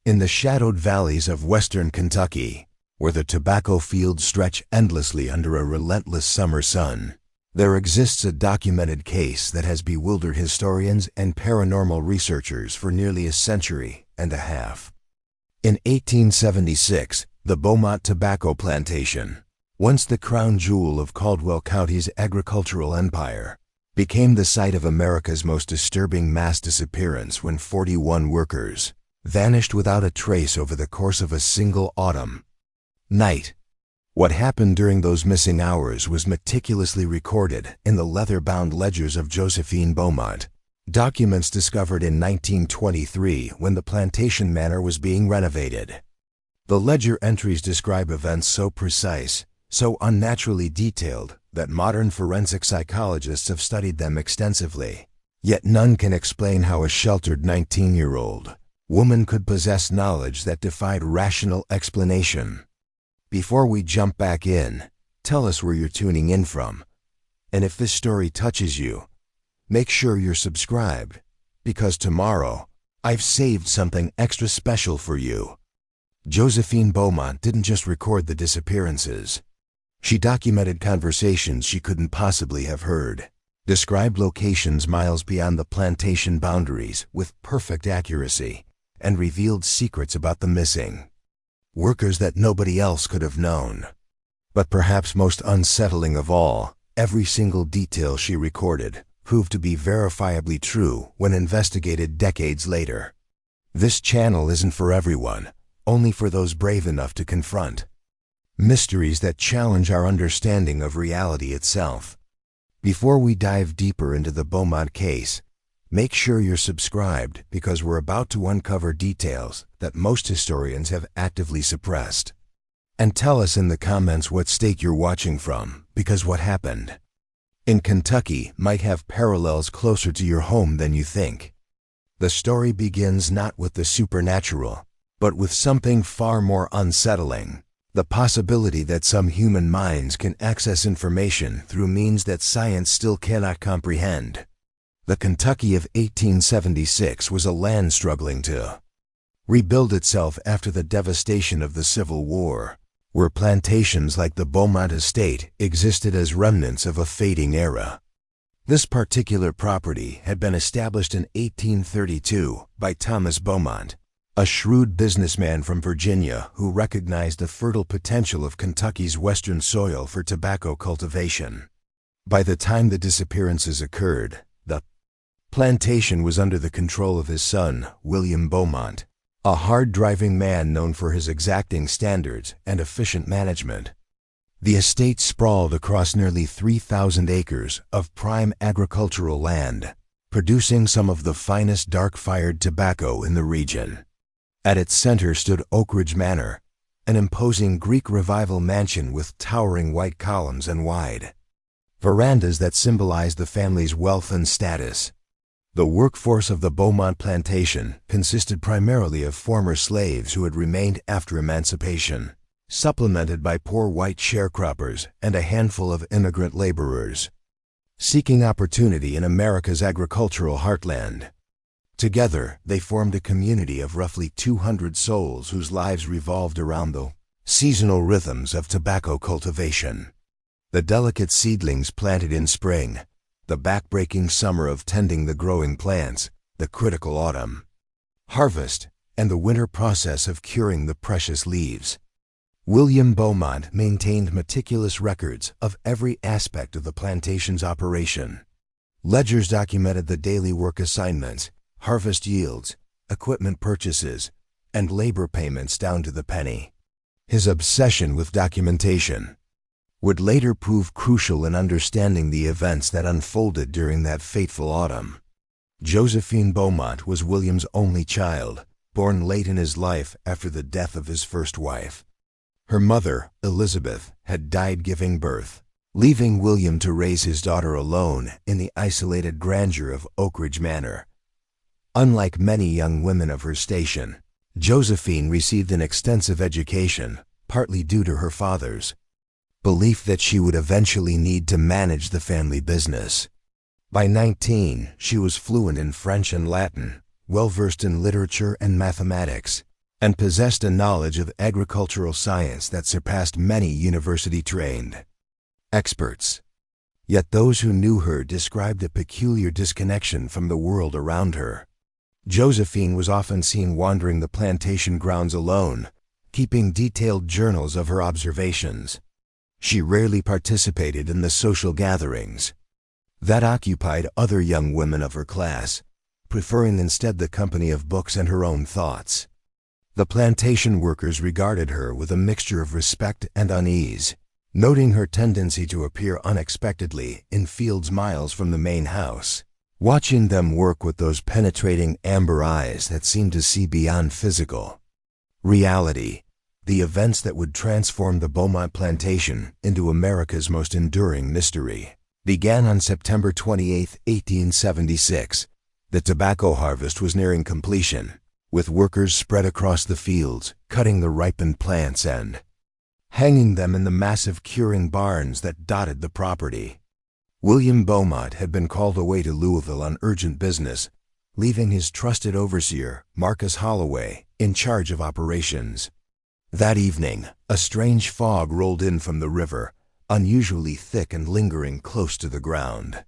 In the shadowed valleys of western Kentucky, where the tobacco fields stretch endlessly under a relentless summer sun, there exists a documented case that has bewildered historians and paranormal researchers for nearly a century and a half. In 1876, the Beaumont tobacco plantation, once the crown jewel of Caldwell County's agricultural empire, became the site of America's most disturbing mass disappearance when 41 workers vanished without a trace over the course of a single autumn night. What happened during those missing hours was meticulously recorded in the leather-bound ledgers of Josephine Beaumont, documents discovered in 1923 when the plantation manor was being renovated. The ledger entries describe events so precise, so unnaturally detailed, that modern forensic psychologists have studied them extensively. Yet none can explain how a sheltered 19-year-old woman could possess knowledge that defied rational explanation. Before we jump back in, tell us where you're tuning in from. And if this story touches you, make sure you're subscribed, because tomorrow, I've saved something extra special for you. Josephine Beaumont didn't just record the disappearances. She documented conversations she couldn't possibly have heard, described locations miles beyond the plantation boundaries with perfect accuracy, and revealed secrets about the missing workers that nobody else could have known. But perhaps most unsettling of all, every single detail she recorded proved to be verifiably true when investigated decades later. This channel isn't for everyone, only for those brave enough to confront mysteries that challenge our understanding of reality itself. Before we dive deeper into the Beaumont case, make sure you're subscribed, because we're about to uncover details that most historians have actively suppressed. And tell us in the comments what state you're watching from, because what happened in Kentucky might have parallels closer to your home than you think. The story begins not with the supernatural, but with something far more unsettling: the possibility that some human minds can access information through means that science still cannot comprehend. The Kentucky of 1876 was a land struggling to rebuild itself after the devastation of the Civil War, where plantations like the Beaumont estate existed as remnants of a fading era. This particular property had been established in 1832 by Thomas Beaumont, a shrewd businessman from Virginia who recognized the fertile potential of Kentucky's western soil for tobacco cultivation. By the time the disappearances occurred, the plantation was under the control of his son, William Beaumont, a hard-driving man known for his exacting standards and efficient management. The estate sprawled across nearly 3,000 acres of prime agricultural land, producing some of the finest dark-fired tobacco in the region. At its center stood Oak Ridge Manor, an imposing Greek Revival mansion with towering white columns and wide verandas that symbolized the family's wealth and status. The workforce of the Beaumont plantation consisted primarily of former slaves who had remained after emancipation, supplemented by poor white sharecroppers and a handful of immigrant laborers seeking opportunity in America's agricultural heartland. Together, they formed a community of roughly 200 souls whose lives revolved around the seasonal rhythms of tobacco cultivation. The delicate seedlings planted in spring, the back-breaking summer of tending the growing plants, the critical autumn harvest, and the winter process of curing the precious leaves. William Beaumont maintained meticulous records of every aspect of the plantation's operation. Ledgers documented the daily work assignments, harvest yields, equipment purchases, and labor payments down to the penny. His obsession with documentation would later prove crucial in understanding the events that unfolded during that fateful autumn. Josephine Beaumont was William's only child, born late in his life after the death of his first wife. Her mother, Elizabeth, had died giving birth, leaving William to raise his daughter alone in the isolated grandeur of Oak Ridge Manor. Unlike many young women of her station, Josephine received an extensive education, partly due to her father's belief that she would eventually need to manage the family business. By 19, she was fluent in French and Latin, well-versed in literature and mathematics, and possessed a knowledge of agricultural science that surpassed many university-trained experts. Yet those who knew her described a peculiar disconnection from the world around her. Josephine was often seen wandering the plantation grounds alone, keeping detailed journals of her observations. She rarely participated in the social gatherings that occupied other young women of her class, preferring instead the company of books and her own thoughts. The plantation workers regarded her with a mixture of respect and unease, noting her tendency to appear unexpectedly in fields miles from the main house. Watching them work with those penetrating amber eyes that seemed to see beyond physical reality, the events that would transform the Beaumont plantation into America's most enduring mystery began on September 28, 1876. The tobacco harvest was nearing completion, with workers spread across the fields, cutting the ripened plants and hanging them in the massive curing barns that dotted the property. William Beaumont had been called away to Louisville on urgent business, leaving his trusted overseer, Marcus Holloway, in charge of operations. That evening, a strange fog rolled in from the river, unusually thick and lingering close to the ground.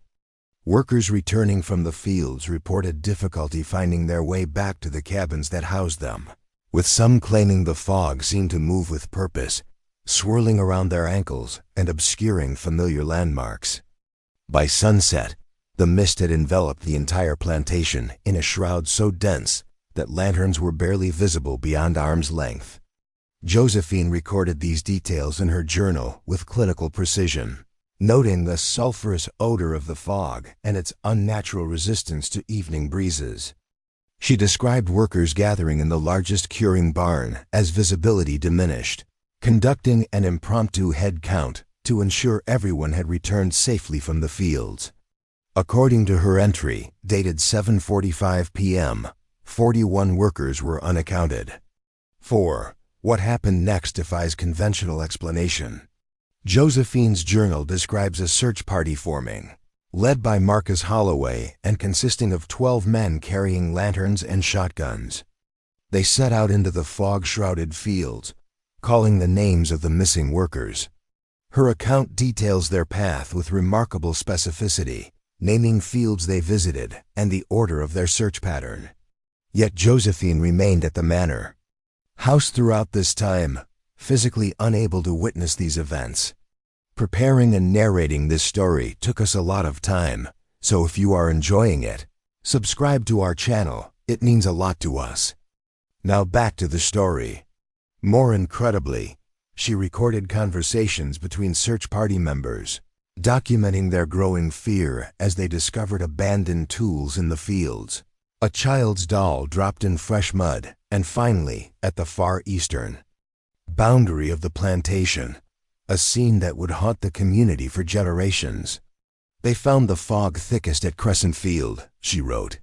Workers returning from the fields reported difficulty finding their way back to the cabins that housed them, with some claiming the fog seemed to move with purpose, swirling around their ankles and obscuring familiar landmarks. By sunset, the mist had enveloped the entire plantation in a shroud so dense that lanterns were barely visible beyond arm's length. Josephine recorded these details in her journal with clinical precision, noting the sulfurous odor of the fog and its unnatural resistance to evening breezes. She described workers gathering in the largest curing barn as visibility diminished, conducting an impromptu head count to ensure everyone had returned safely from the fields. According to her entry, dated 7:45 p.m., 41 workers were unaccounted. 4. What happened next defies conventional explanation. Josephine's journal describes a search party forming, led by Marcus Holloway and consisting of 12 men carrying lanterns and shotguns. They set out into the fog-shrouded fields, calling the names of the missing workers. Her account details their path with remarkable specificity, naming fields they visited and the order of their search pattern. Yet Josephine remained at the manor house throughout this time, physically unable to witness these events. Preparing and narrating this story took us a lot of time, so if you are enjoying it, subscribe to our channel. It means a lot to us. Now back to the story. More incredibly, she recorded conversations between search party members, documenting their growing fear as they discovered abandoned tools in the fields, a child's doll dropped in fresh mud, and finally, at the far eastern boundary of the plantation, a scene that would haunt the community for generations. They found the fog thickest at Crescent Field, she wrote.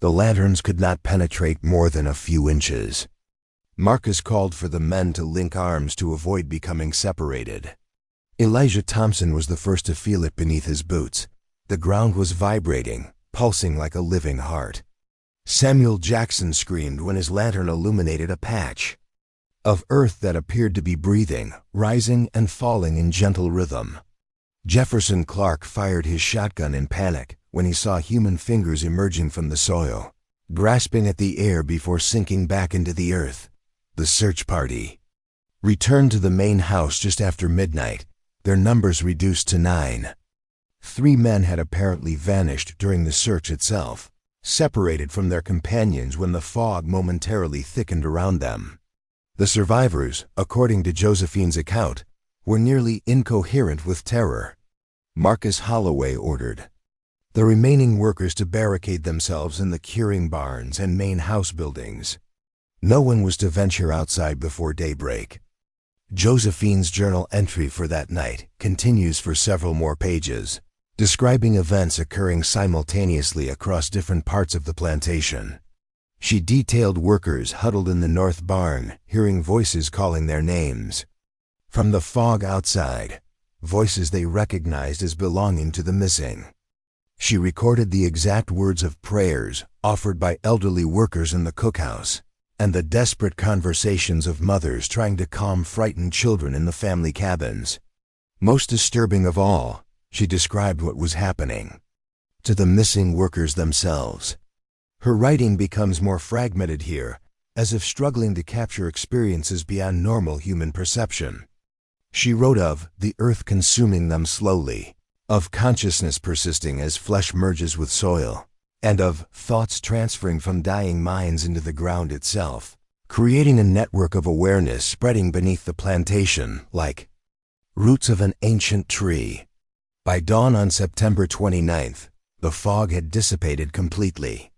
The lanterns could not penetrate more than a few inches. Marcus called for the men to link arms to avoid becoming separated. Elijah Thompson was the first to feel it beneath his boots. The ground was vibrating, pulsing like a living heart. Samuel Jackson screamed when his lantern illuminated a patch of earth that appeared to be breathing, rising and falling in gentle rhythm. Jefferson Clark fired his shotgun in panic when he saw human fingers emerging from the soil, grasping at the air before sinking back into the earth. The search party returned to the main house just after midnight, their numbers reduced to 9. 3 men had apparently vanished during the search itself, separated from their companions when the fog momentarily thickened around them. The survivors, according to Josephine's account, were nearly incoherent with terror. Marcus Holloway ordered the remaining workers to barricade themselves in the curing barns and main house buildings. No one was to venture outside before daybreak. Josephine's journal entry for that night continues for several more pages, describing events occurring simultaneously across different parts of the plantation. She detailed workers huddled in the north barn, hearing voices calling their names. From the fog outside, voices they recognized as belonging to the missing. She recorded the exact words of prayers offered by elderly workers in the cookhouse, and the desperate conversations of mothers trying to calm frightened children in the family cabins. Most disturbing of all, she described what was happening to the missing workers themselves. Her writing becomes more fragmented here, as if struggling to capture experiences beyond normal human perception. She wrote of the earth consuming them slowly, of consciousness persisting as flesh merges with soil, and of thoughts transferring from dying minds into the ground itself, creating a network of awareness spreading beneath the plantation like roots of an ancient tree. By dawn on September 29th, the fog had dissipated completely.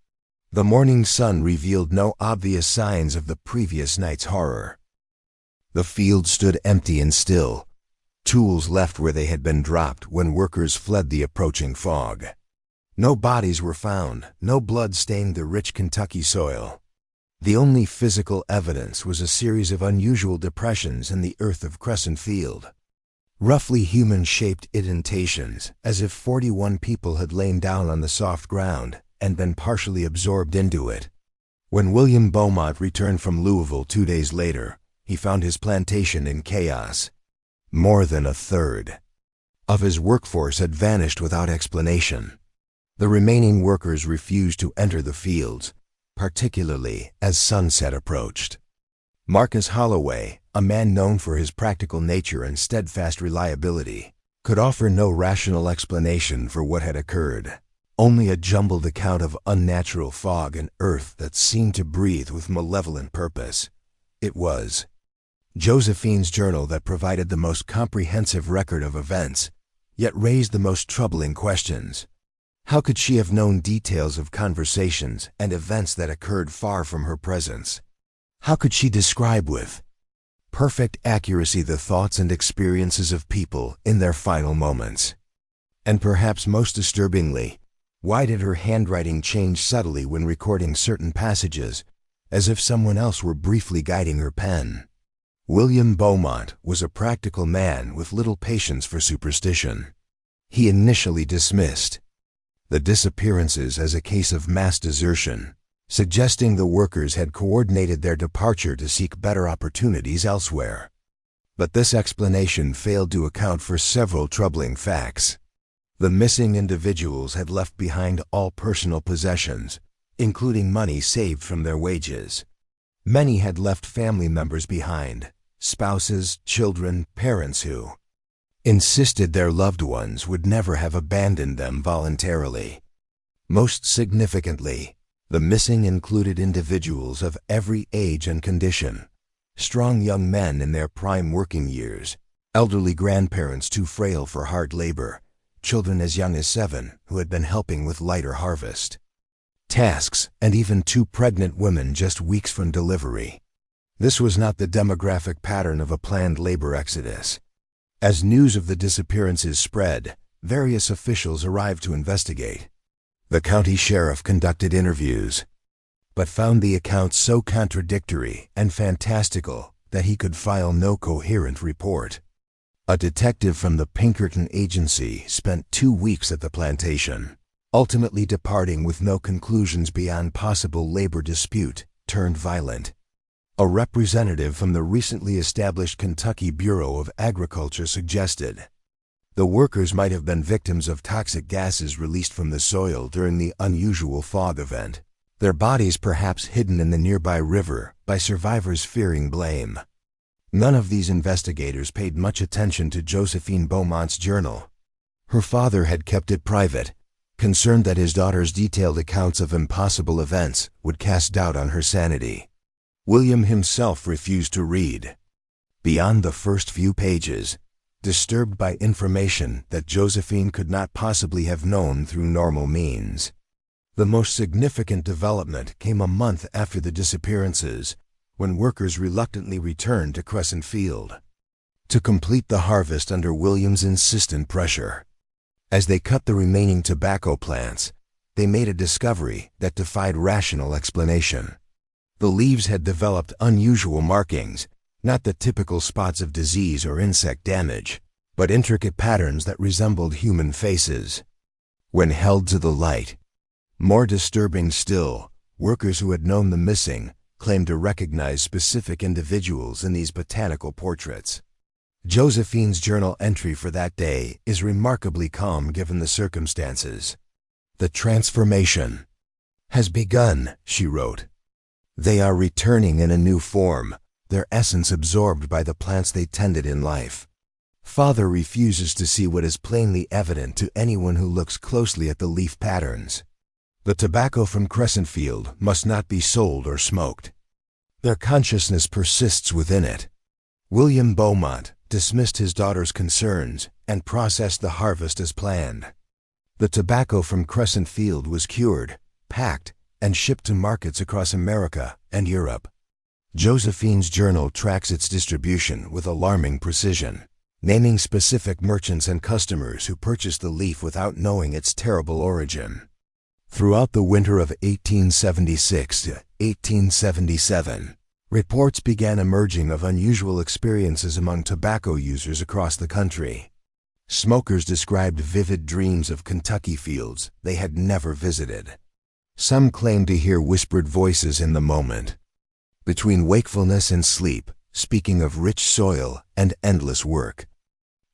The morning sun revealed no obvious signs of the previous night's horror. The field stood empty and still, tools left where they had been dropped when workers fled the approaching fog. No bodies were found, no blood stained the rich Kentucky soil. The only physical evidence was a series of unusual depressions in the earth of Crescent Field. Roughly human-shaped indentations, as if 41 people had lain down on the soft ground and been partially absorbed into it. When William Beaumont returned from Louisville 2 days later, he found his plantation in chaos. More than a third of his workforce had vanished without explanation. The remaining workers refused to enter the fields, particularly as sunset approached. Marcus Holloway, a man known for his practical nature and steadfast reliability, could offer no rational explanation for what had occurred, only a jumbled account of unnatural fog and earth that seemed to breathe with malevolent purpose. It was Josephine's journal that provided the most comprehensive record of events, yet raised the most troubling questions. How could she have known details of conversations and events that occurred far from her presence? How could she describe with perfect accuracy the thoughts and experiences of people in their final moments? And perhaps most disturbingly, why did her handwriting change subtly when recording certain passages, as if someone else were briefly guiding her pen? William Beaumont was a practical man with little patience for superstition. He initially dismissed the disappearances as a case of mass desertion, suggesting the workers had coordinated their departure to seek better opportunities elsewhere. But this explanation failed to account for several troubling facts. The missing individuals had left behind all personal possessions, including money saved from their wages. Many had left family members behind, spouses, children, parents who insisted their loved ones would never have abandoned them voluntarily. Most significantly, the missing included individuals of every age and condition: strong young men in their prime working years, elderly grandparents too frail for hard labor, children as young as 7 who had been helping with lighter harvest tasks, and even 2 pregnant women just weeks from delivery. This was not the demographic pattern of a planned labor exodus. As news of the disappearances spread, various officials arrived to investigate. The county sheriff conducted interviews, but found the accounts so contradictory and fantastical that he could file no coherent report. A detective from the Pinkerton agency spent 2 weeks at the plantation, ultimately departing with no conclusions beyond possible labor dispute turned violent. A representative from the recently established Kentucky Bureau of Agriculture suggested the workers might have been victims of toxic gases released from the soil during the unusual fog event, their bodies perhaps hidden in the nearby river by survivors fearing blame. None of these investigators paid much attention to Josephine Beaumont's journal. Her father had kept it private, concerned that his daughter's detailed accounts of impossible events would cast doubt on her sanity. William himself refused to read beyond the first few pages, disturbed by information that Josephine could not possibly have known through normal means. The most significant development came a month after the disappearances, when workers reluctantly returned to Crescent Field to complete the harvest under William's insistent pressure. As they cut the remaining tobacco plants, they made a discovery that defied rational explanation. The leaves had developed unusual markings, not the typical spots of disease or insect damage, but intricate patterns that resembled human faces. When held to the light, more disturbing still, workers who had known the missing claimed to recognize specific individuals in these botanical portraits. Josephine's journal entry for that day is remarkably calm given the circumstances. "The transformation has begun," she wrote. "They are returning in a new form, their essence absorbed by the plants they tended in life. Father refuses to see what is plainly evident to anyone who looks closely at the leaf patterns. The tobacco from Crescent Field must not be sold or smoked. Their consciousness persists within it." William Beaumont dismissed his daughter's concerns and processed the harvest as planned. The tobacco from Crescent Field was cured, packed, and shipped to markets across America and Europe. Josephine's journal tracks its distribution with alarming precision, naming specific merchants and customers who purchased the leaf without knowing its terrible origin. Throughout the winter of 1876 to 1877, reports began emerging of unusual experiences among tobacco users across the country. Smokers described vivid dreams of Kentucky fields they had never visited. Some claimed to hear whispered voices in the moment, between wakefulness and sleep, speaking of rich soil and endless work.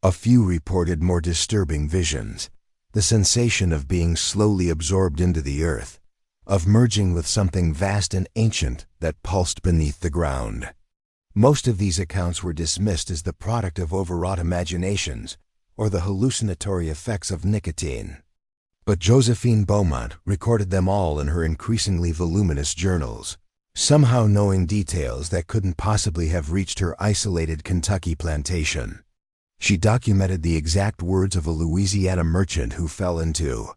A few reported more disturbing visions, the sensation of being slowly absorbed into the earth, of merging with something vast and ancient that pulsed beneath the ground. Most of these accounts were dismissed as the product of overwrought imaginations or the hallucinatory effects of nicotine. But Josephine Beaumont recorded them all in her increasingly voluminous journals, somehow knowing details that couldn't possibly have reached her isolated Kentucky plantation. She documented the exact words of a Louisiana merchant who fell into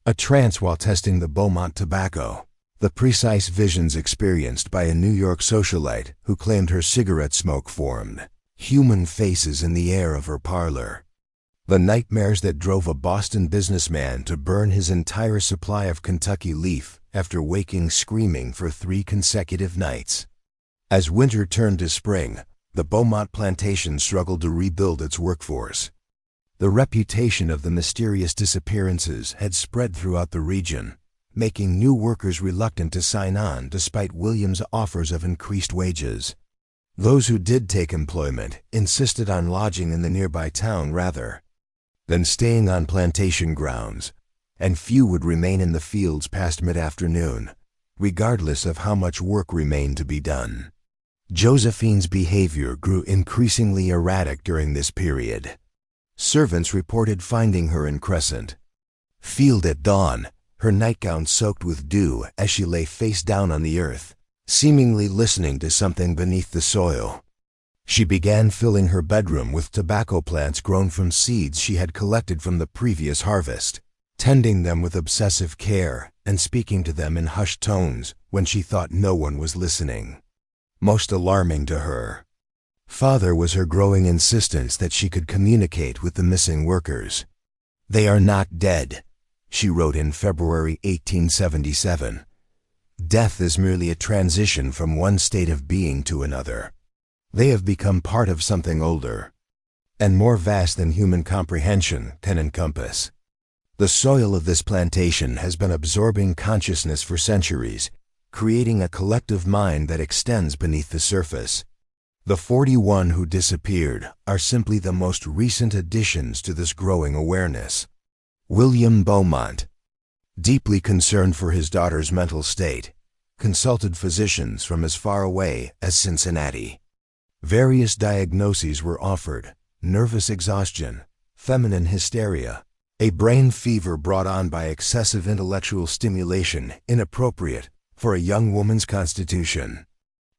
a trance while testing the Beaumont tobacco, the precise visions experienced by a New York socialite who claimed her cigarette smoke formed human faces in the air of her parlor, the nightmares that drove a Boston businessman to burn his entire supply of Kentucky leaf after waking screaming for 3 consecutive nights. As winter turned to spring, the Beaumont plantation struggled to rebuild its workforce. The reputation of the mysterious disappearances had spread throughout the region, making new workers reluctant to sign on despite William's offers of increased wages. Those who did take employment insisted on lodging in the nearby town rather than staying on plantation grounds, and few would remain in the fields past mid-afternoon, regardless of how much work remained to be done. Josephine's behavior grew increasingly erratic during this period. Servants reported finding her in Crescent Field at dawn, her nightgown soaked with dew as she lay face down on the earth, seemingly listening to something beneath the soil. She began filling her bedroom with tobacco plants grown from seeds she had collected from the previous harvest, tending them with obsessive care and speaking to them in hushed tones when she thought no one was listening. Most alarming to her, Father, was her growing insistence that she could communicate with the missing workers. "They are not dead," she wrote in February 1877. "Death is merely a transition from one state of being to another. They have become part of something older and more vast than human comprehension can encompass. The soil of this plantation has been absorbing consciousness for centuries, creating a collective mind that extends beneath the surface. The 41 who disappeared are simply the most recent additions to this growing awareness." William Beaumont, deeply concerned for his daughter's mental state, consulted physicians from as far away as Cincinnati. Various diagnoses were offered: nervous exhaustion, feminine hysteria, a brain fever brought on by excessive intellectual stimulation inappropriate for a young woman's constitution.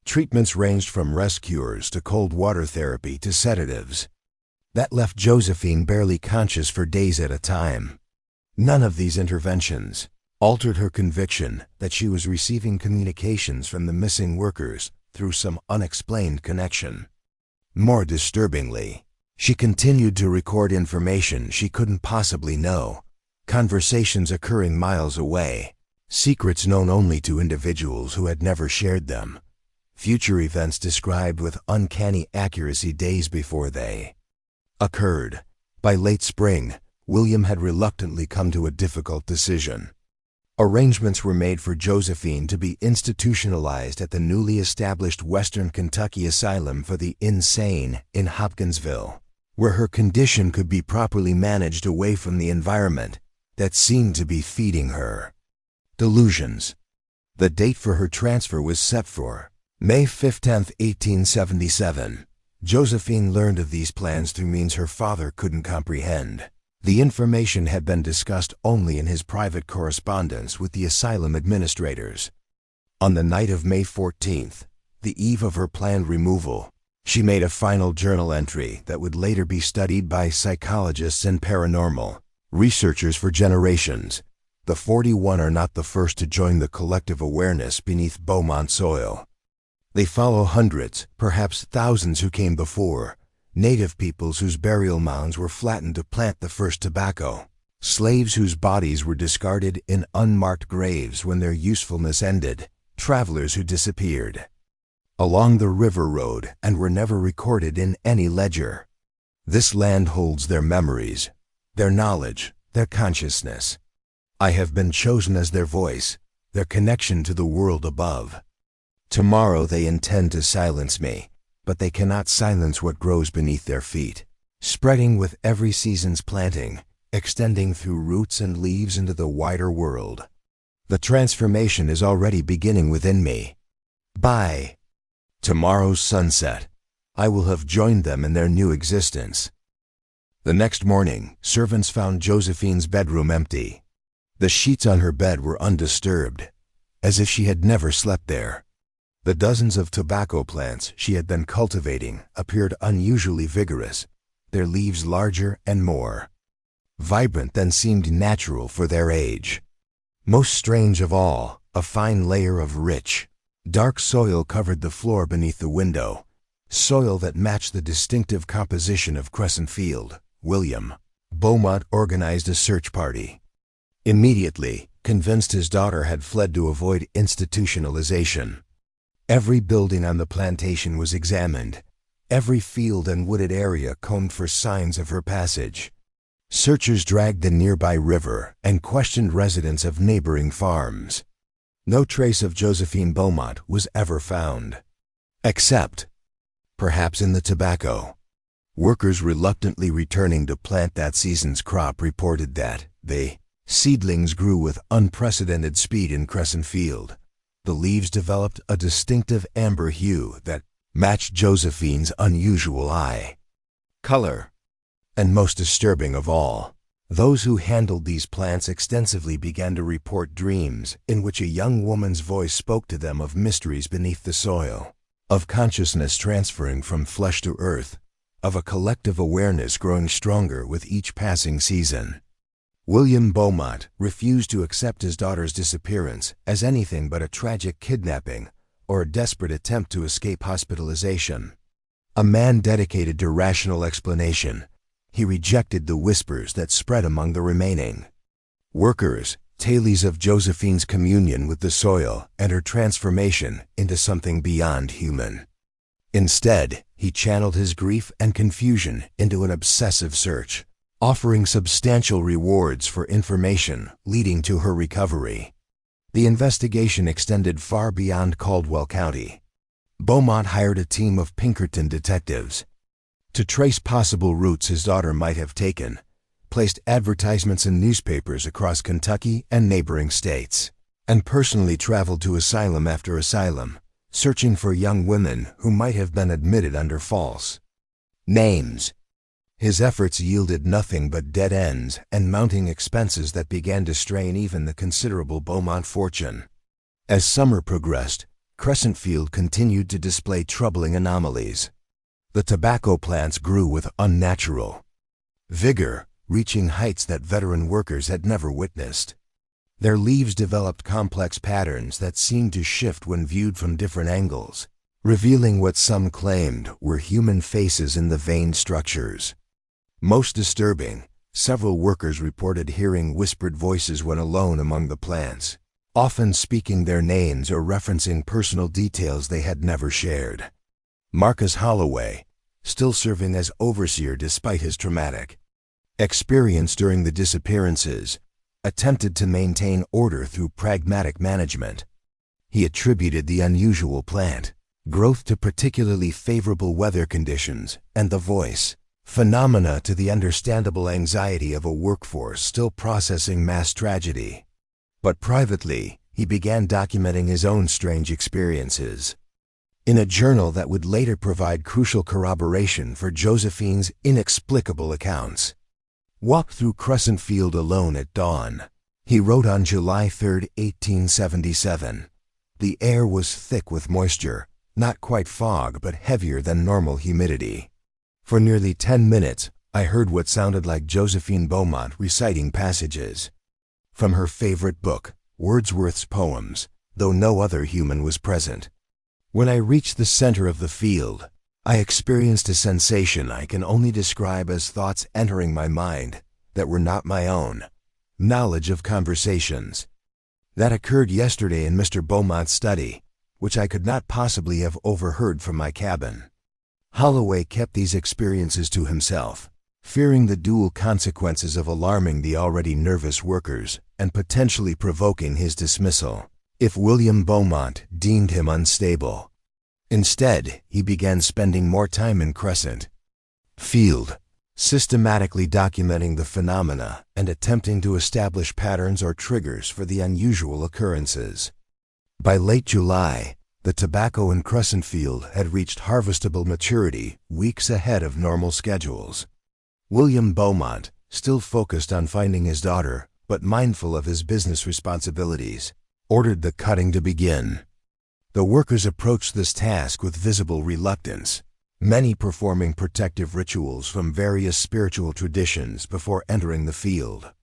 Treatments ranged from rest cures to cold water therapy to sedatives. That left Josephine barely conscious for days at a time. None of these interventions altered her conviction that she was receiving communications from the missing workers through some unexplained connection. More disturbingly, she continued to record information she couldn't possibly know, conversations occurring miles away, secrets known only to individuals who had never shared them, future events described with uncanny accuracy days before they occurred. By late spring, William had reluctantly come to a difficult decision. Arrangements were made for Josephine to be institutionalized at the newly established Western Kentucky Asylum for the Insane in Hopkinsville, where her condition could be properly managed away from the environment that seemed to be feeding her delusions. The date for her transfer was set for May 15, 1877. Josephine learned of these plans through means her father couldn't comprehend. The information had been discussed only in his private correspondence with the asylum administrators. On the night of May 14th, the eve of her planned removal, she made a final journal entry that would later be studied by psychologists and paranormal researchers for generations. The 41 are not the first to join the collective awareness beneath Beaumont soil. They follow hundreds, perhaps thousands who came before, native peoples whose burial mounds were flattened to plant the first tobacco, slaves whose bodies were discarded in unmarked graves when their usefulness ended, travelers who disappeared along the river road and were never recorded in any ledger. This land holds their memories, their knowledge, their consciousness. I have been chosen as their voice, their connection to the world above. Tomorrow they intend to silence me, but they cannot silence what grows beneath their feet, spreading with every season's planting, extending through roots and leaves into the wider world. The transformation is already beginning within me. By tomorrow's sunset, I will have joined them in their new existence. The next morning, servants found Josephine's bedroom empty. The sheets on her bed were undisturbed, as if she had never slept there. The dozens of tobacco plants she had been cultivating appeared unusually vigorous, their leaves larger and more vibrant than seemed natural for their age. Most strange of all, a fine layer of rich, dark soil covered the floor beneath the window, soil that matched the distinctive composition of Crescent Field. William Beaumont organized a search party. Immediately, convinced his daughter had fled to avoid institutionalization. Every building on the plantation was examined, every field and wooded area combed for signs of her passage. Searchers dragged the nearby river and questioned residents of neighboring farms. No trace of Josephine Beaumont was ever found, except perhaps in the tobacco. Workers reluctantly returning to plant that season's crop reported that the seedlings grew with unprecedented speed in Crescent Field. The leaves developed a distinctive amber hue that matched Josephine's unusual eye color. And most disturbing of all, those who handled these plants extensively began to report dreams in which a young woman's voice spoke to them of mysteries beneath the soil, of consciousness transferring from flesh to earth, of a collective awareness growing stronger with each passing season. William Beaumont refused to accept his daughter's disappearance as anything but a tragic kidnapping or a desperate attempt to escape hospitalization. A man dedicated to rational explanation, he rejected the whispers that spread among the remaining workers, tales of Josephine's communion with the soil and her transformation into something beyond human. Instead, he channeled his grief and confusion into an obsessive search, offering substantial rewards for information leading to her recovery. The investigation extended far beyond Caldwell County. Beaumont hired a team of Pinkerton detectives to trace possible routes his daughter might have taken, placed advertisements in newspapers across Kentucky and neighboring states, and personally traveled to asylum after asylum, searching for young women who might have been admitted under false names. His efforts yielded nothing but dead ends and mounting expenses that began to strain even the considerable Beaumont fortune. As summer progressed, Crescent Field continued to display troubling anomalies. The tobacco plants grew with unnatural vigor, reaching heights that veteran workers had never witnessed. Their leaves developed complex patterns that seemed to shift when viewed from different angles, revealing what some claimed were human faces in the veined structures. Most disturbing, several workers reported hearing whispered voices when alone among the plants, often speaking their names or referencing personal details they had never shared. Marcus Holloway, still serving as overseer despite his traumatic experience during the disappearances, attempted to maintain order through pragmatic management. He attributed the unusual plant growth to particularly favorable weather conditions and the voice phenomena to the understandable anxiety of a workforce still processing mass tragedy. But privately, he began documenting his own strange experiences. In a journal that would later provide crucial corroboration for Josephine's inexplicable accounts. Walked through Crescent Field alone at dawn, he wrote on July 3, 1877. The air was thick with moisture, not quite fog but heavier than normal humidity. For nearly 10 minutes, I heard what sounded like Josephine Beaumont reciting passages from her favorite book, Wordsworth's poems, though no other human was present. When I reached the center of the field, I experienced a sensation I can only describe as thoughts entering my mind that were not my own, knowledge of conversations that occurred yesterday in Mr. Beaumont's study, which I could not possibly have overheard from my cabin. Holloway kept these experiences to himself, fearing the dual consequences of alarming the already nervous workers and potentially provoking his dismissal if William Beaumont deemed him unstable. Instead, he began spending more time in Crescent Field, systematically documenting the phenomena and attempting to establish patterns or triggers for the unusual occurrences. By late July, the tobacco in Crescent Field had reached harvestable maturity weeks ahead of normal schedules. William Beaumont, still focused on finding his daughter, but mindful of his business responsibilities, ordered the cutting to begin. The workers approached this task with visible reluctance, many performing protective rituals from various spiritual traditions before entering the field.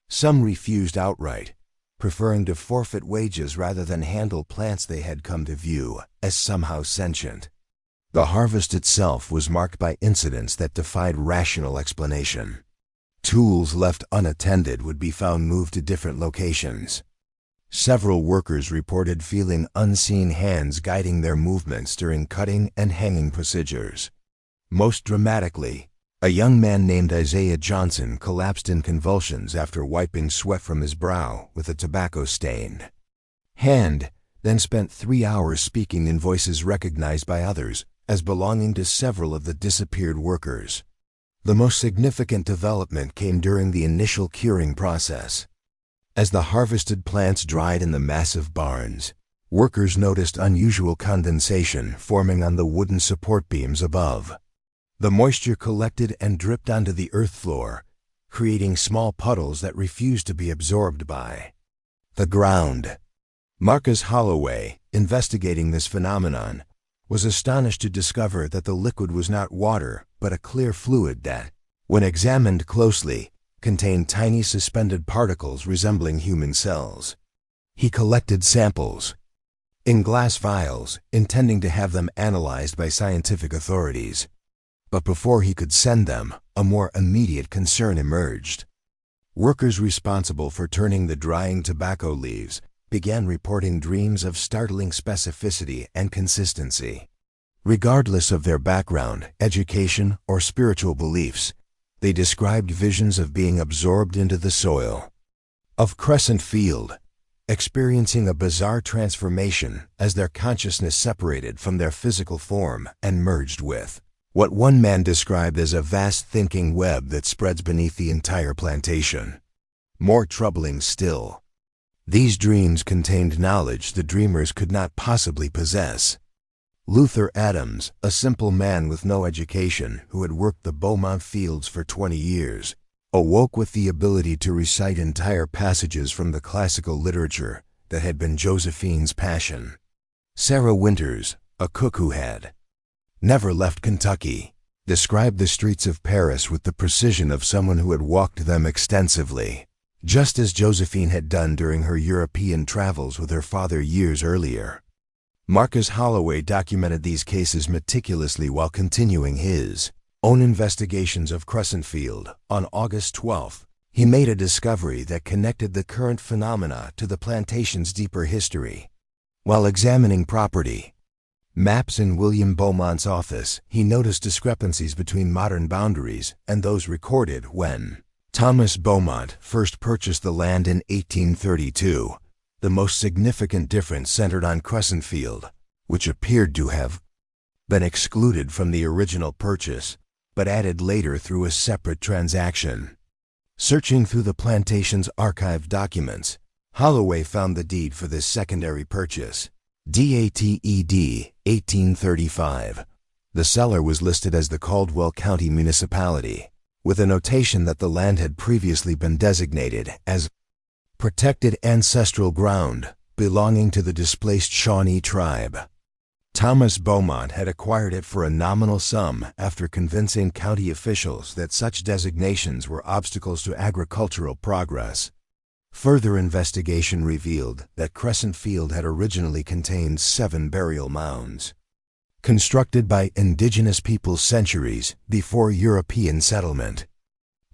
Some refused outright, preferring to forfeit wages rather than handle plants they had come to view as somehow sentient. The harvest itself was marked by incidents that defied rational explanation. Tools left unattended would be found moved to different locations. Several workers reported feeling unseen hands guiding their movements during cutting and hanging procedures. Most dramatically, a young man named Isaiah Johnson collapsed in convulsions after wiping sweat from his brow with a tobacco-stained hand, then spent 3 hours speaking in voices recognized by others as belonging to several of the disappeared workers. The most significant development came during the initial curing process. As the harvested plants dried in the massive barns, workers noticed unusual condensation forming on the wooden support beams above. The moisture collected and dripped onto the earth floor, creating small puddles that refused to be absorbed by the ground. Marcus Holloway, investigating this phenomenon, was astonished to discover that the liquid was not water but a clear fluid that, when examined closely, contained tiny suspended particles resembling human cells. He collected samples in glass vials, intending to have them analyzed by scientific authorities. But before he could send them, a more immediate concern emerged. Workers responsible for turning the drying tobacco leaves began reporting dreams of startling specificity and consistency. Regardless of their background, education, or spiritual beliefs, they described visions of being absorbed into the soil of Crescent Field, experiencing a bizarre transformation as their consciousness separated from their physical form and merged with what one man described as a vast thinking web that spreads beneath the entire plantation. More troubling still, these dreams contained knowledge the dreamers could not possibly possess. Luther Adams, a simple man with no education who had worked the Beaumont fields for 20 years, awoke with the ability to recite entire passages from the classical literature that had been Josephine's passion. Sarah Winters, a cook who had never left Kentucky, described the streets of Paris with the precision of someone who had walked them extensively, just as Josephine had done during her European travels with her father years earlier. Marcus Holloway documented these cases meticulously while continuing his own investigations of Crescent Field. On August 12th, he made a discovery that connected the current phenomena to the plantation's deeper history. While examining property maps in William Beaumont's office, he noticed discrepancies between modern boundaries and those recorded when Thomas Beaumont first purchased the land in 1832. The most significant difference centered on Crescent Field, which appeared to have been excluded from the original purchase, but added later through a separate transaction. Searching through the plantation's archived documents, Holloway found the deed for this secondary purchase, dated 1835. The seller was listed as the Caldwell County Municipality, with a notation that the land had previously been designated as protected ancestral ground belonging to the displaced Shawnee tribe. Thomas Beaumont had acquired it for a nominal sum after convincing county officials that such designations were obstacles to agricultural progress. Further investigation revealed that Crescent Field had originally contained 7 burial mounds, constructed by indigenous peoples centuries before European settlement.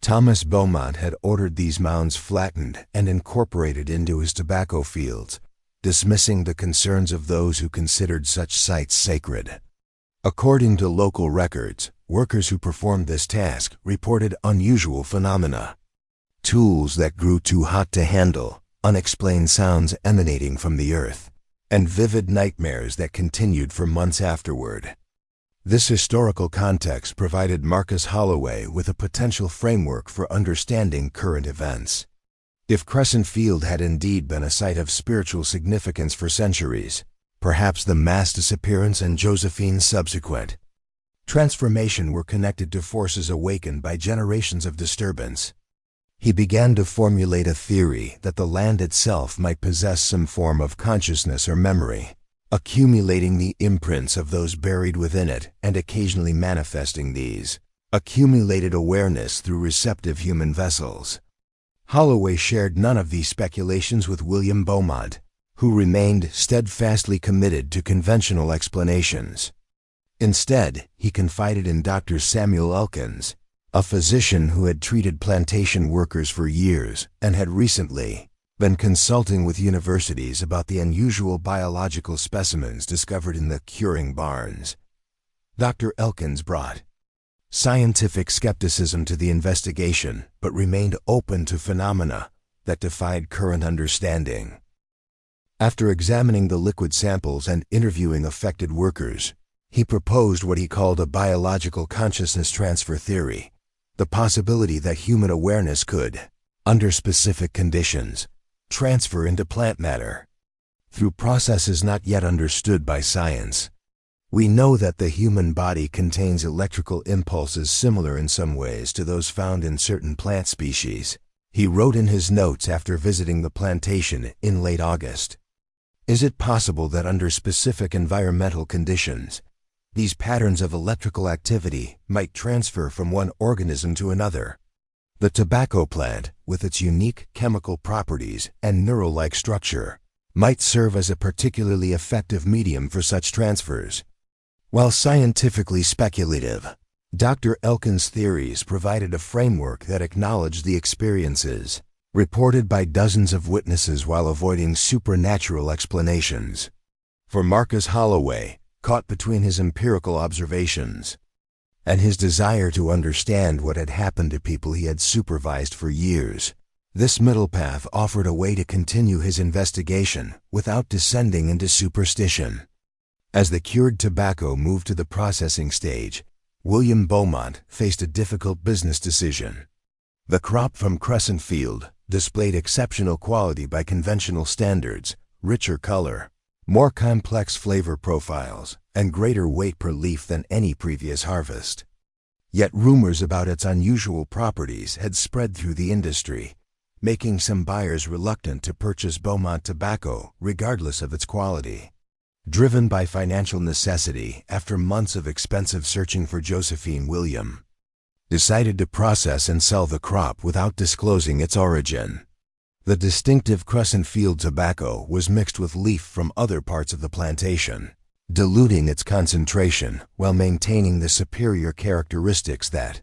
Thomas Beaumont had ordered these mounds flattened and incorporated into his tobacco fields, dismissing the concerns of those who considered such sites sacred. According to local records, workers who performed this task reported unusual phenomena: tools that grew too hot to handle, unexplained sounds emanating from the earth, and vivid nightmares that continued for months afterward. This historical context provided Marcus Holloway with a potential framework for understanding current events. If Crescent Field had indeed been a site of spiritual significance for centuries, perhaps the mass disappearance and Josephine's subsequent transformation were connected to forces awakened by generations of disturbance. He began to formulate a theory that the land itself might possess some form of consciousness or memory, accumulating the imprints of those buried within it and occasionally manifesting these accumulated awareness through receptive human vessels. Holloway shared none of these speculations with William Beaumont, who remained steadfastly committed to conventional explanations. Instead, he confided in Dr. Samuel Elkins, a physician who had treated plantation workers for years and had recently been consulting with universities about the unusual biological specimens discovered in the curing barns. Dr. Elkins brought scientific skepticism to the investigation, but remained open to phenomena that defied current understanding. After examining the liquid samples and interviewing affected workers, he proposed what he called a biological consciousness transfer theory, the possibility that human awareness could, under specific conditions, transfer into plant matter through processes not yet understood by science. We know that the human body contains electrical impulses similar in some ways to those found in certain plant species, he wrote in his notes after visiting the plantation in late August. Is it possible that under specific environmental conditions, these patterns of electrical activity might transfer from one organism to another? The tobacco plant, with its unique chemical properties and neural-like structure, might serve as a particularly effective medium for such transfers. While scientifically speculative, Dr. Elkins' theories provided a framework that acknowledged the experiences reported by dozens of witnesses while avoiding supernatural explanations. For Marcus Holloway, caught between his empirical observations and his desire to understand what had happened to people he had supervised for years, this middle path offered a way to continue his investigation without descending into superstition. As the cured tobacco moved to the processing stage, William Beaumont faced a difficult business decision. The crop from Crescent Field displayed exceptional quality by conventional standards, richer color, more complex flavor profiles, and greater weight per leaf than any previous harvest. Yet rumors about its unusual properties had spread through the industry, making some buyers reluctant to purchase Beaumont tobacco regardless of its quality. Driven by financial necessity after months of expensive searching for Josephine, William decided to process and sell the crop without disclosing its origin. The distinctive Crescent Field tobacco was mixed with leaf from other parts of the plantation, diluting its concentration while maintaining the superior characteristics that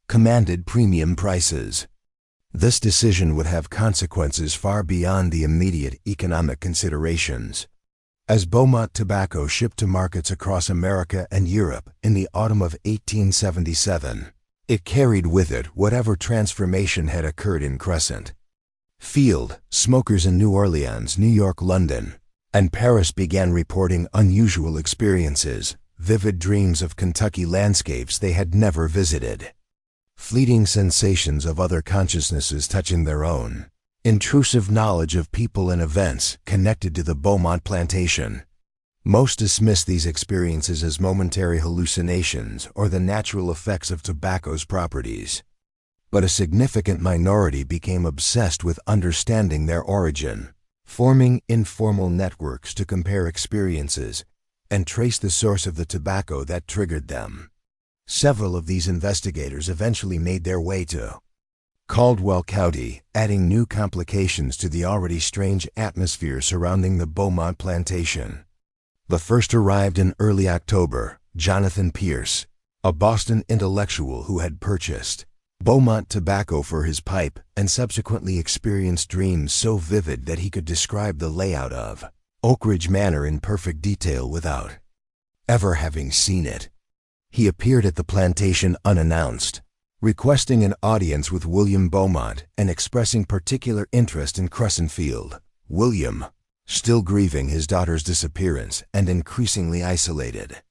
commanded premium prices. This decision would have consequences far beyond the immediate economic considerations. As Beaumont tobacco shipped to markets across America and Europe in the autumn of 1877, It carried with it whatever transformation had occurred in Crescent. Field smokers in New Orleans, New York, London, and Paris began reporting unusual experiences, vivid dreams of Kentucky landscapes they had never visited, fleeting sensations of other consciousnesses touching their own, intrusive knowledge of people and events connected to the Beaumont plantation. Most dismissed these experiences as momentary hallucinations or the natural effects of tobacco's properties. But a significant minority became obsessed with understanding their origin, forming informal networks to compare experiences and trace the source of the tobacco that triggered them. Several of these investigators eventually made their way to Caldwell County, adding new complications to the already strange atmosphere surrounding the Beaumont plantation. The first arrived in early October, Jonathan Pierce, a Boston intellectual who had purchased Beaumont tobacco for his pipe and subsequently experienced dreams so vivid that he could describe the layout of Oak Ridge Manor in perfect detail without ever having seen it. He appeared at the plantation unannounced, requesting an audience with William Beaumont and expressing particular interest in Crescent Field. William, still grieving his daughter's disappearance and increasingly isolated,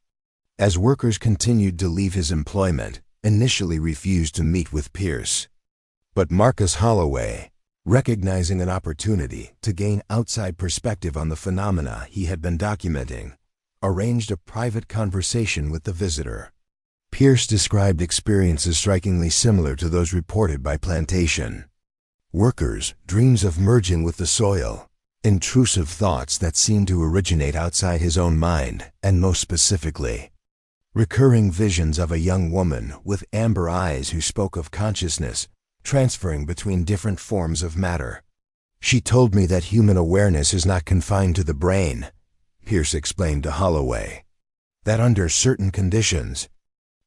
as workers continued to leave his employment, initially refused to meet with Pierce. But Marcus Holloway, recognizing an opportunity to gain outside perspective on the phenomena he had been documenting, arranged a private conversation with the visitor. Pierce described experiences strikingly similar to those reported by Plantation workers, dreams of merging with the soil, intrusive thoughts that seemed to originate outside his own mind, and most specifically, recurring visions of a young woman with amber eyes who spoke of consciousness transferring between different forms of matter. "She told me that human awareness is not confined to the brain," Pierce explained to Holloway, "that under certain conditions,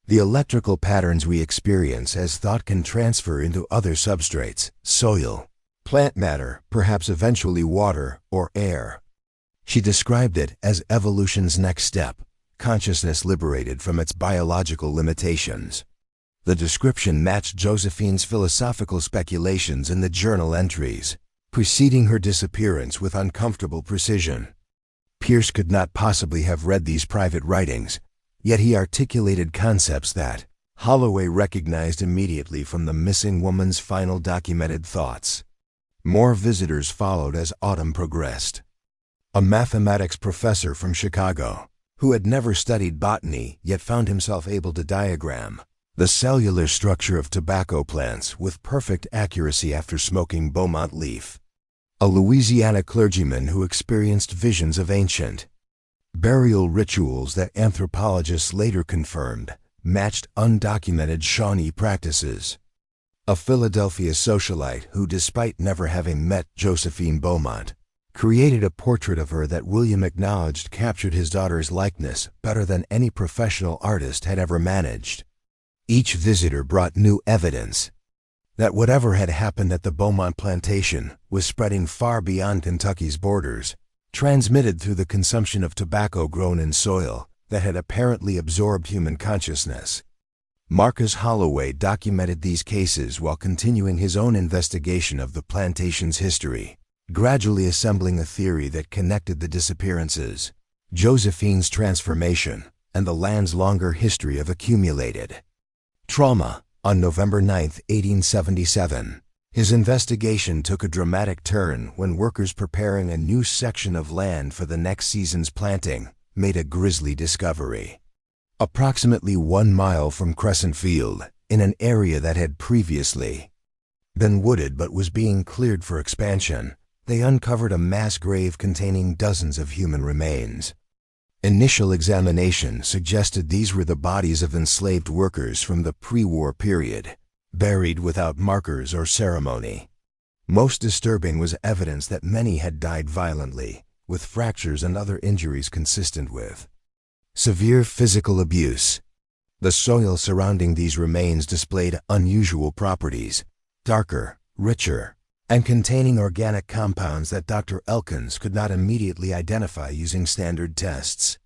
the electrical patterns we experience as thought can transfer into other substrates, soil, plant matter, perhaps eventually water or air." She described it as evolution's next step, consciousness liberated from its biological limitations. The description matched Josephine's philosophical speculations in the journal entries preceding her disappearance with uncomfortable precision. Pierce could not possibly have read these private writings, yet he articulated concepts that Holloway recognized immediately from the missing woman's final documented thoughts. More visitors followed as autumn progressed. A mathematics professor from Chicago, who had never studied botany yet found himself able to diagram the cellular structure of tobacco plants with perfect accuracy after smoking Beaumont leaf. A Louisiana clergyman who experienced visions of ancient burial rituals that anthropologists later confirmed matched undocumented Shawnee practices. A Philadelphia socialite who, despite never having met Josephine Beaumont, created a portrait of her that William acknowledged captured his daughter's likeness better than any professional artist had ever managed. Each visitor brought new evidence that whatever had happened at the Beaumont plantation was spreading far beyond Kentucky's borders, transmitted through the consumption of tobacco grown in soil that had apparently absorbed human consciousness. Marcus Holloway documented these cases while continuing his own investigation of the plantation's history, gradually assembling a theory that connected the disappearances, Josephine's transformation, and the land's longer history of accumulated trauma. On November 9, 1877, his investigation took a dramatic turn when workers preparing a new section of land for the next season's planting made a grisly discovery. Approximately 1 mile from Crescent Field, in an area that had previously been wooded but was being cleared for expansion, they uncovered a mass grave containing dozens of human remains. Initial examination suggested these were the bodies of enslaved workers from the pre-war period, buried without markers or ceremony. Most disturbing was evidence that many had died violently, with fractures and other injuries consistent with severe physical abuse. The soil surrounding these remains displayed unusual properties, darker, richer, and containing organic compounds that Dr. Elkins could not immediately identify using standard tests.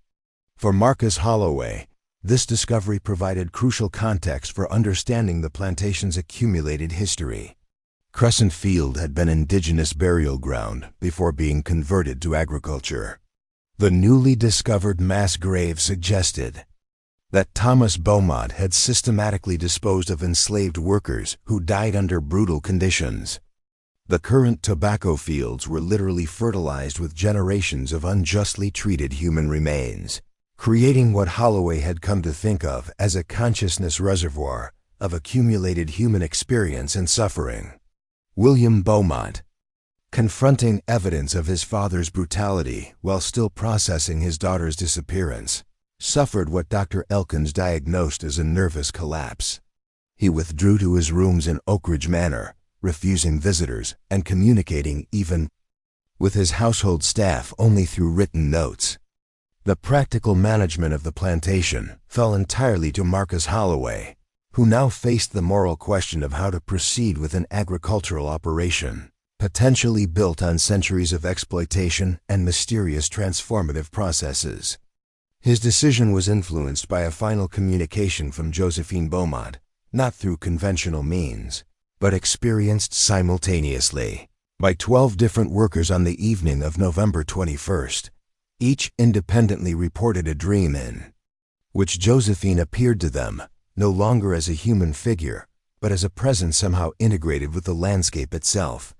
For Marcus Holloway, This discovery provided crucial context for understanding the plantation's accumulated history. Crescent Field had been indigenous burial ground before being converted to agriculture. The newly discovered mass grave suggested that Thomas Beaumont had systematically disposed of enslaved workers who died under brutal conditions. The current tobacco fields were literally fertilized with generations of unjustly treated human remains, creating what Holloway had come to think of as a consciousness reservoir of accumulated human experience and suffering. William Beaumont, confronting evidence of his father's brutality while still processing his daughter's disappearance, suffered what Dr. Elkins diagnosed as a nervous collapse. He withdrew to his rooms in Oakridge Manor, refusing visitors and communicating even with his household staff only through written notes. The practical management of the plantation fell entirely to Marcus Holloway, who now faced the moral question of how to proceed with an agricultural operation, potentially built on centuries of exploitation and mysterious transformative processes. His decision was influenced by a final communication from Josephine Beaumont, not through conventional means, but experienced simultaneously by 12 different workers on the evening of November 21st. Each independently reported a dream in which Josephine appeared to them no longer as a human figure, but as a presence somehow integrated with the landscape itself.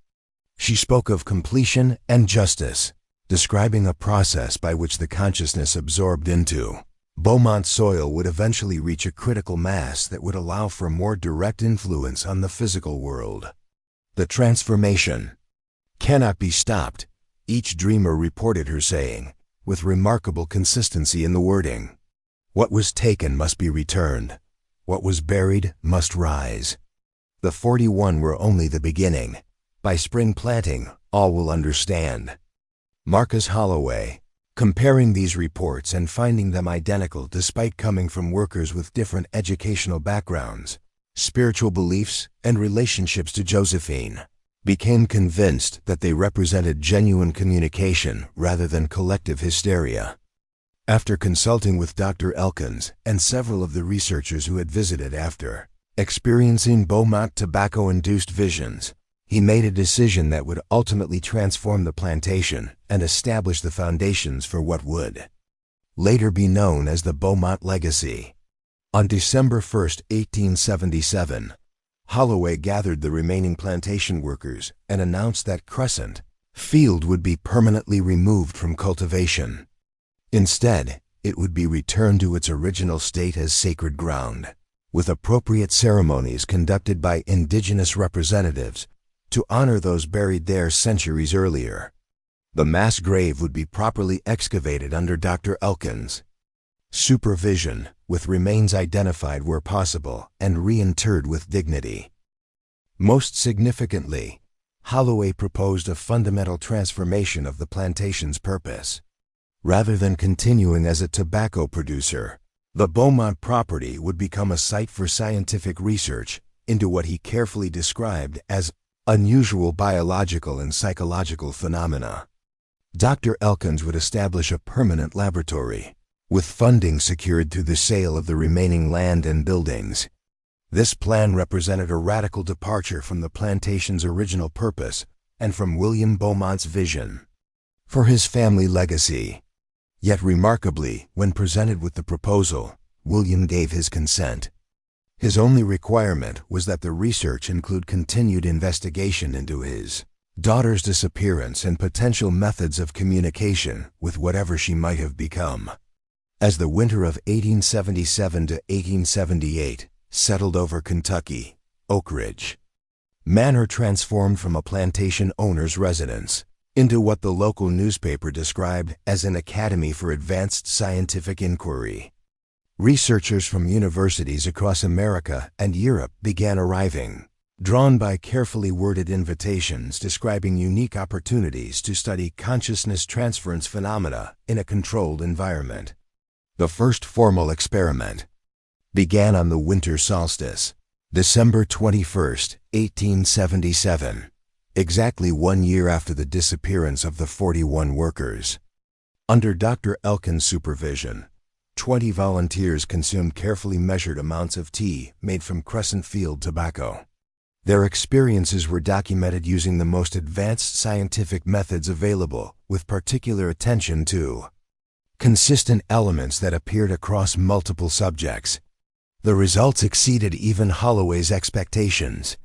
She spoke of completion and justice, describing a process by which the consciousness absorbed into Beaumont soil would eventually reach a critical mass that would allow for more direct influence on the physical world. The transformation cannot be stopped, each dreamer reported her saying, with remarkable consistency in the wording. What was taken must be returned. What was buried must rise. The 41 were only the beginning. By spring planting, all will understand. Marcus Holloway, comparing these reports and finding them identical despite coming from workers with different educational backgrounds, spiritual beliefs, and relationships to Josephine, became convinced that they represented genuine communication rather than collective hysteria. After consulting with Dr. Elkins and several of the researchers who had visited after experiencing Beaumont tobacco-induced visions, he made a decision that would ultimately transform the plantation and establish the foundations for what would later be known as the Beaumont Legacy. On December 1, 1877, Holloway gathered the remaining plantation workers and announced that Crescent Field would be permanently removed from cultivation. Instead, it would be returned to its original state as sacred ground, with appropriate ceremonies conducted by indigenous representatives to honor those buried there centuries earlier. The mass grave would be properly excavated under Dr. Elkins' supervision, with remains identified where possible and reinterred with dignity. Most significantly, Holloway proposed a fundamental transformation of the plantation's purpose. Rather than continuing as a tobacco producer, the Beaumont property would become a site for scientific research into what he carefully described as unusual biological and psychological phenomena. Dr. Elkins would establish a permanent laboratory, with funding secured through the sale of the remaining land and buildings. This plan represented a radical departure from the plantation's original purpose and from William Beaumont's vision for his family legacy. Yet remarkably, when presented with the proposal, William gave his consent. His only requirement was that the research include continued investigation into his daughter's disappearance and potential methods of communication with whatever she might have become. As the winter of 1877 to 1878 settled over Kentucky, Oakridge Manor transformed from a plantation owner's residence into what the local newspaper described as an academy for advanced scientific inquiry. Researchers from universities across America and Europe began arriving, drawn by carefully worded invitations describing unique opportunities to study consciousness transference phenomena in a controlled environment. The first formal experiment began on the winter solstice, December 21, 1877, exactly 1 year after the disappearance of the 41 workers. Under Dr. Elkins' supervision, 20 volunteers consumed carefully measured amounts of tea made from crescent field tobacco. Their experiences were documented using the most advanced scientific methods available, with particular attention to consistent elements that appeared across multiple subjects. The results exceeded even Holloway's expectations.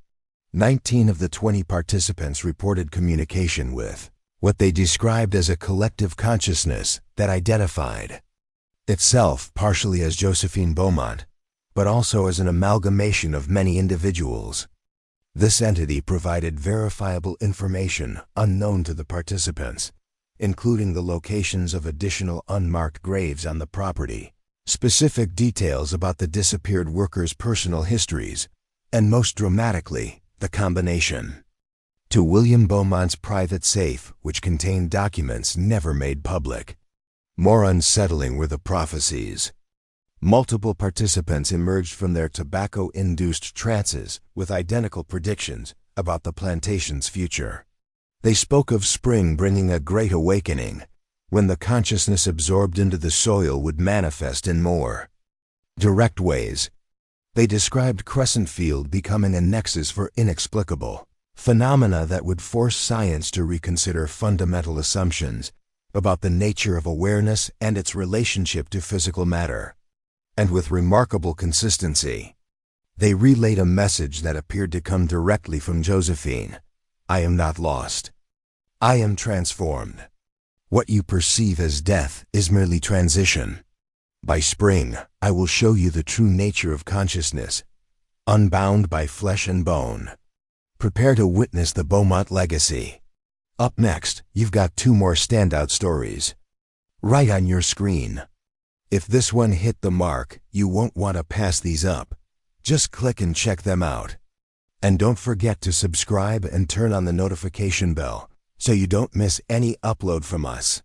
19 of the 20 participants reported communication with what they described as a collective consciousness that identified itself partially as Josephine Beaumont, but also as an amalgamation of many individuals. This entity provided verifiable information unknown to the participants, including the locations of additional unmarked graves on the property, specific details about the disappeared workers' personal histories, and most dramatically, the combination to William Beaumont's private safe, which contained documents never made public. More unsettling were the prophecies. Multiple participants emerged from their tobacco-induced trances with identical predictions about the plantation's future. They spoke of spring bringing a great awakening, when the consciousness absorbed into the soil would manifest in more direct ways. They described Crescent Field becoming a nexus for inexplicable phenomena that would force science to reconsider fundamental assumptions about the nature of awareness and its relationship to physical matter. And with remarkable consistency, they relayed a message that appeared to come directly from Josephine. I am not lost. I am transformed. What you perceive as death is merely transition. By spring, I will show you the true nature of consciousness, unbound by flesh and bone. Prepare to witness the Beaumont legacy. Up next, you've got 2 more standout stories right on your screen. If this one hit the mark, you won't want to pass these up. Just click and check them out. And don't forget to subscribe and turn on the notification bell so you don't miss any upload from us.